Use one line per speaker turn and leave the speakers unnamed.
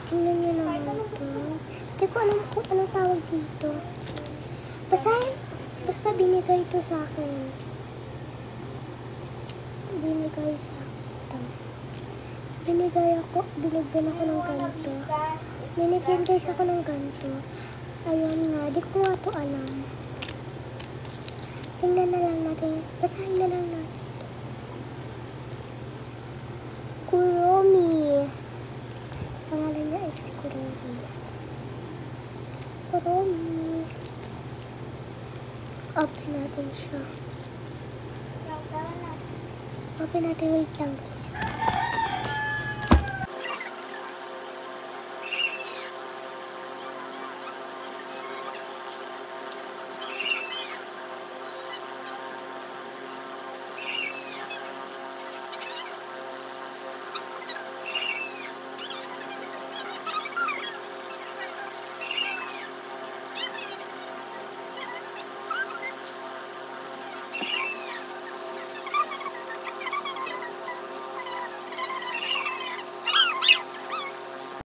Tingnan nyo naman ito. Hindi ko alam kung anong tawag dito. Basta binigay ito sa akin. Binigay sa akin ito. Binigyan ako ng ganito. Binigyan guys ako ng ganito. Ayan nga, di ko nga ito alam. Tingnan na lang natin. Basahin na lang natin ito. Kuromi. Pangalan niya ex Kuromi. Kuromi. Open natin siya. Open natin. Wait lang guys.